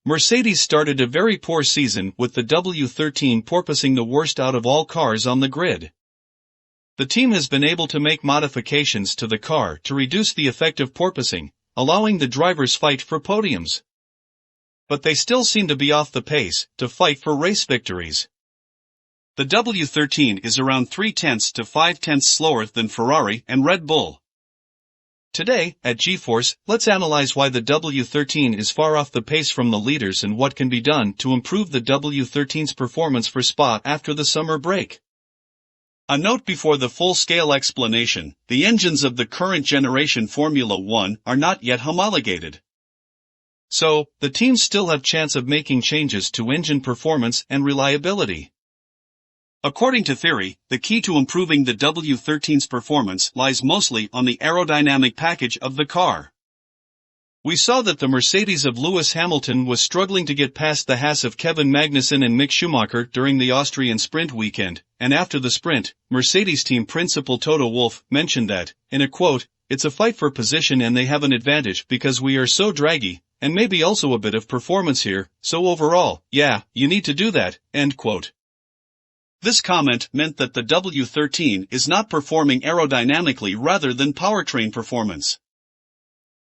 Mercedes started a very poor season with the W13 porpoising the worst out of all cars on the grid. The team has been able to make modifications to the car to reduce the effect of porpoising, allowing the drivers fight for podiums. But they still seem to be off the pace to fight for race victories. The W13 is around 0.3 to 0.5 slower than Ferrari and Red Bull. Today, at G-Force, let's analyze why the W13 is far off the pace from the leaders and what can be done to improve the W13's performance for Spa after the summer break. A note before the full-scale explanation: the engines of the current generation Formula 1 are not yet homologated. So, the teams still have chance of making changes to engine performance and reliability. According to theory, the key to improving the W13's performance lies mostly on the aerodynamic package of the car. We saw that the Mercedes of Lewis Hamilton was struggling to get past the Haas of Kevin Magnussen and Mick Schumacher during the Austrian sprint weekend, and after the sprint, Mercedes team principal Toto Wolff mentioned that, in a quote, "It's a fight for position and they have an advantage because we are so draggy, and maybe also a bit of performance here, so overall, yeah, you need to do that," end quote. This comment meant that the W13 is not performing aerodynamically rather than powertrain performance.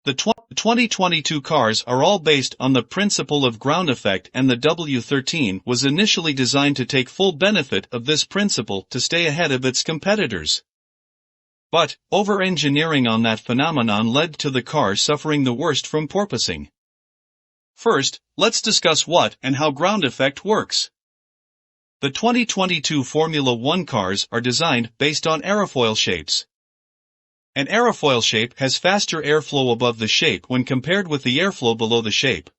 The 2022 cars are all based on the principle of ground effect, and the W13 was initially designed to take full benefit of this principle to stay ahead of its competitors. But, over-engineering on that phenomenon led to the car suffering the worst from porpoising. First, let's discuss what and how ground effect works. The 2022 Formula 1 cars are designed based on aerofoil shapes. An aerofoil shape has faster airflow above the shape when compared with the airflow below the shape.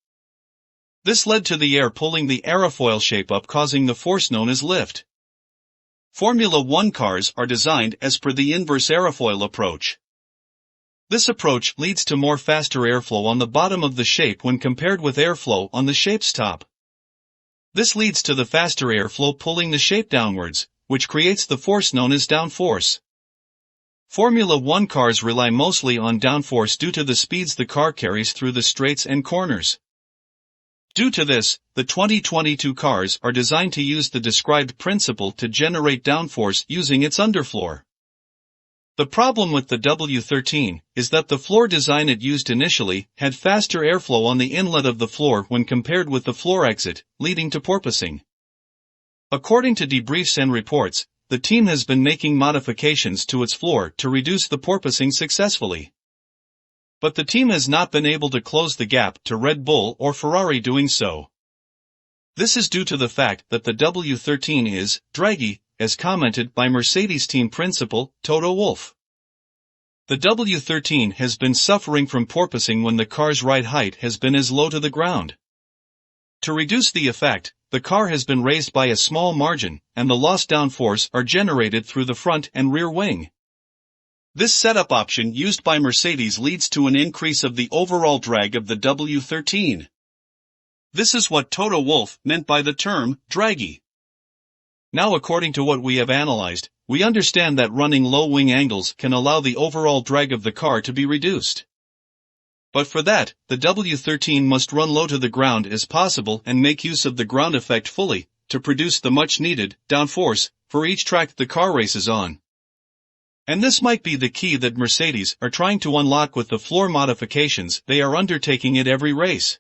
This led to the air pulling the aerofoil shape up, causing the force known as lift. Formula 1 cars are designed as per the inverse aerofoil approach. This approach leads to more faster airflow on the bottom of the shape when compared with airflow on the shape's top. This leads to the faster airflow pulling the shape downwards, which creates the force known as downforce. Formula 1 cars rely mostly on downforce due to the speeds the car carries through the straights and corners. Due to this, the 2022 cars are designed to use the described principle to generate downforce using its underfloor. The problem with the W13 is that the floor design it used initially had faster airflow on the inlet of the floor when compared with the floor exit, leading to porpoising. According to debriefs and reports, the team has been making modifications to its floor to reduce the porpoising successfully. But the team has not been able to close the gap to Red Bull or Ferrari doing so. This is due to the fact that the W13 is draggy, as commented by Mercedes team principal Toto Wolff. The W13 has been suffering from porpoising when the car's ride height has been as low to the ground. To reduce the effect, the car has been raised by a small margin, and the lost downforce are generated through the front and rear wing. This setup option used by Mercedes leads to an increase of the overall drag of the W13. This is what Toto Wolff meant by the term draggy. Now, according to what we have analyzed, we understand that running low wing angles can allow the overall drag of the car to be reduced. But for that, the W13 must run low to the ground as possible and make use of the ground effect fully, to produce the much needed downforce for each track the car races on. And this might be the key that Mercedes are trying to unlock with the floor modifications they are undertaking at every race.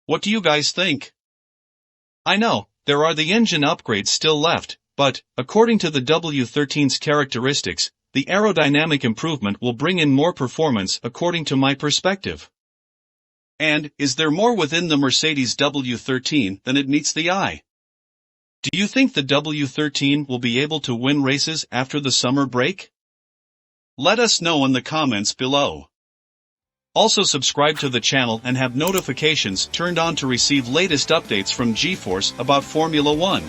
What do you guys think? I know, there are the engine upgrades still left, but, according to the W13's characteristics, the aerodynamic improvement will bring in more performance according to my perspective. And, is there more within the Mercedes W13 than it meets the eye? Do you think the W13 will be able to win races after the summer break? Let us know in the comments below. Also, subscribe to the channel and have notifications turned on to receive latest updates from G-Force about Formula 1.